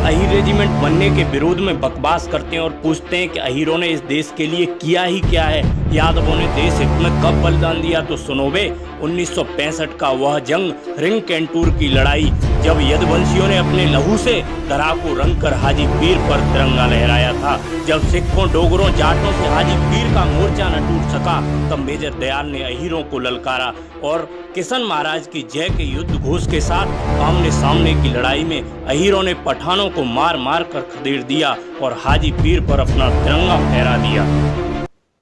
Ahir regiment बनने के विरोध में बकवास करते हैं और पूछते हैं कि अहीरों ने इस देश के लिए किया ही क्या है, यादवों ने देश हित में कब बलिदान दिया। तो सुनो बे, 1965 का वह जंग, रिंग कैंटूर की लड़ाई, जब यदुवंशियों ने अपने लहू से दरा को रंग कर हाजी पीर पर तिरंगा लहराया था। जब सिखों, डोगरों, जाटों से हाजी पीर का मोर्चा न टूट सका, तब मेजर दयाल ने अहीरों को ललकारा और किशन महाराज की जय के युद्ध घोष के साथ आमने सामने की लड़ाई में अहीरों ने पठानों को मार मार कर खदेड़ दिया और हाजी पीर पर अपना तिरंगा फहरा दिया।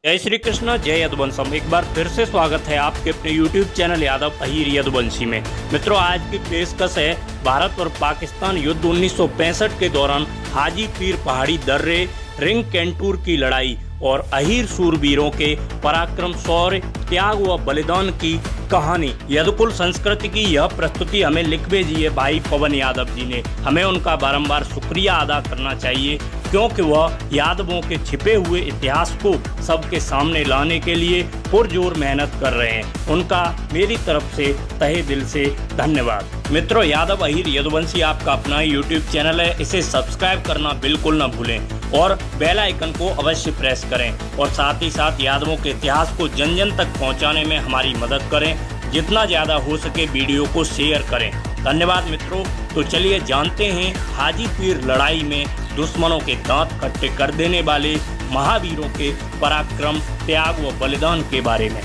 जय श्री कृष्ण, जय यदुवंशम। एक बार फिर से स्वागत है आपके अपने YouTube चैनल यादव अहीर यदुवंशी में। मित्रों, आज की पेशकश है भारत और पाकिस्तान युद्ध 1965 के दौरान हाजी पीर पहाड़ी दर्रे, रिंग कैंटूर की लड़ाई और अहीर सूरवीरों के पराक्रम, शौर्य, त्याग व बलिदान की कहानी। यदुकुल संस्कृति की यह प्रस्तुति हमें लिख भेजी है भाई पवन यादव जी ने। हमें उनका बारंबार शुक्रिया अदा करना चाहिए, क्योंकि वह यादवों के छिपे हुए इतिहास को सबके सामने लाने के लिए पुरजोर मेहनत कर रहे हैं। उनका मेरी तरफ से तहे दिल से धन्यवाद। मित्रों, यादव अहीर यदुवंशी आपका अपना YouTube चैनल है, इसे सब्सक्राइब करना बिल्कुल न भूलें और बेल आइकन को अवश्य प्रेस करें और साथ ही साथ यादवों के इतिहास को जन जन तक पहुंचाने में हमारी मदद करें। जितना ज़्यादा हो सके वीडियो को शेयर करें। धन्यवाद मित्रों। तो चलिए जानते हैं हाजी पीर लड़ाई में दुश्मनों के दांत खट्टे कर देने वाले महावीरों के पराक्रम, त्याग व बलिदान के बारे में।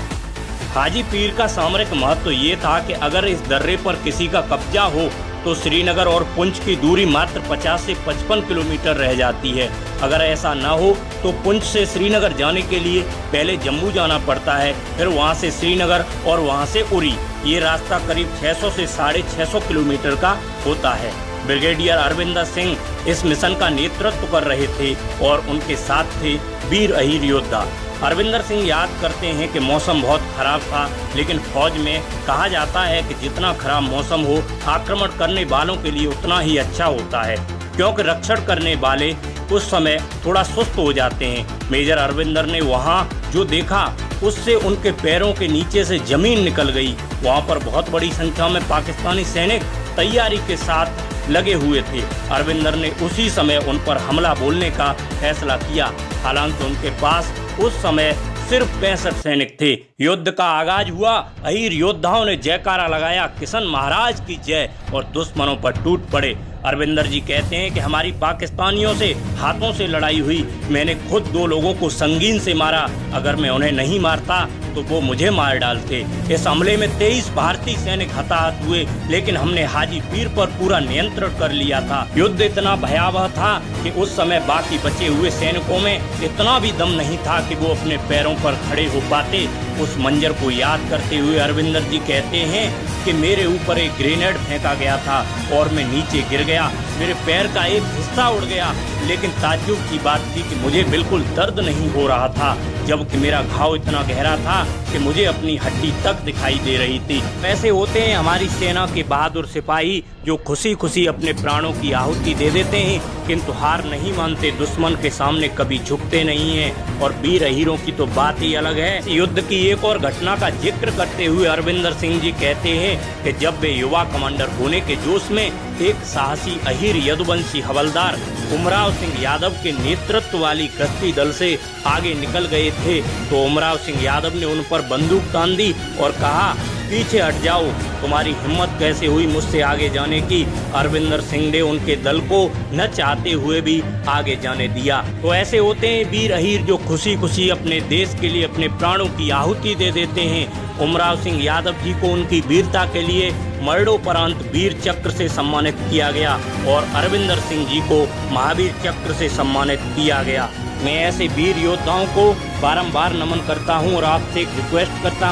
हाजी पीर का सामरिक महत्व ये था कि अगर इस दर्रे पर किसी का कब्जा हो तो श्रीनगर और पुंछ की दूरी मात्र 50 से 55 किलोमीटर रह जाती है। अगर ऐसा न हो तो पुंछ से श्रीनगर जाने के लिए पहले जम्मू जाना पड़ता है, फिर वहां से श्रीनगर और वहां से उरी। ये रास्ता करीब 600 से 650 किलोमीटर का होता है। ब्रिगेडियर अरविंदर सिंह इस मिशन का नेतृत्व कर रहे थे और उनके साथ थे वीर अहीर योद्धा। अरविंदर सिंह याद करते हैं कि मौसम बहुत खराब था, लेकिन फौज में कहा जाता है कि जितना खराब मौसम हो, आक्रमण करने वालों के लिए उतना ही अच्छा होता है, क्योंकि रक्षण करने वाले उस समय थोड़ा सुस्त हो जाते हैं। मेजर अरविंदर ने वहां जो देखा उससे उनके पैरों के नीचे से जमीन निकल गई। वहां पर बहुत बड़ी संख्या में पाकिस्तानी सैनिक तैयारी के साथ लगे हुए थे। अरविंदर ने उसी समय उन पर हमला बोलने का फैसला किया। हालांकि उनके पास उस समय सिर्फ 65 सैनिक थे। युद्ध का आगाज हुआ। अहीर योद्धाओं ने जयकारा लगाया, किशन महाराज की जय, और दुश्मनों पर टूट पड़े। अरविंदर जी कहते हैं कि हमारी पाकिस्तानियों से हाथों से लड़ाई हुई। मैंने खुद 2 लोगों को संगीन से मारा। अगर मैं उन्हें नहीं मारता तो वो मुझे मार डालते। इस हमले में 23 भारतीय सैनिक हताहत हुए, लेकिन हमने हाजी पीर पर पूरा नियंत्रण कर लिया था। युद्ध इतना भयावह था कि उस समय बाकी बचे हुए सैनिकों में इतना भी दम नहीं था कि वो अपने पैरों पर खड़े हो पाते। उस मंजर को याद करते हुए अरविंदर जी कहते हैं कि मेरे ऊपर एक ग्रेनेड फेंका गया था और मैं नीचे गिर गया। मेरे पैर का एक हिस्सा उड़ गया, लेकिन ताज्जुब की बात थी कि मुझे बिल्कुल दर्द नहीं हो रहा था, जबकि मेरा घाव इतना गहरा था कि मुझे अपनी हड्डी तक दिखाई दे रही थी। ऐसे होते हैं हमारी सेना के बहादुर सिपाही जो खुशी खुशी अपने प्राणों की आहुति दे देते हैं, किंतु हार नहीं मानते, दुश्मन के सामने कभी झुकते नहीं हैं। और वीर अहीरों की तो बात ही अलग है। युद्ध की एक और घटना का जिक्र करते हुए अरविंदर सिंह जी कहते हैं कि जब वे युवा कमांडर होने के जोश में एक साहसी अहीर यदुवंशी हवलदार उमराव सिंह यादव के नेतृत्व वाली गश्ती दल से आगे निकल गए थे, तो उमराव सिंह यादव ने उन पर बंदूक तान दी और कहा, पीछे हट जाओ, तुम्हारी हिम्मत कैसे हुई मुझसे आगे जाने की। अरविंदर सिंह ने उनके दल को न चाहते हुए भी आगे जाने दिया। तो ऐसे होते हैं वीर अहीर जो खुशी खुशी अपने देश के लिए अपने प्राणों की आहुति दे देते हैं। उमराव सिंह यादव जी को उनकी वीरता के लिए मरणोपरांत वीर चक्र से सम्मानित किया गया और अरविंदर सिंह जी को महावीर चक्र से सम्मानित किया गया। मैं ऐसे वीर योद्धाओं को बारंबार नमन करता हूं और आपसे एक रिक्वेस्ट करता हूं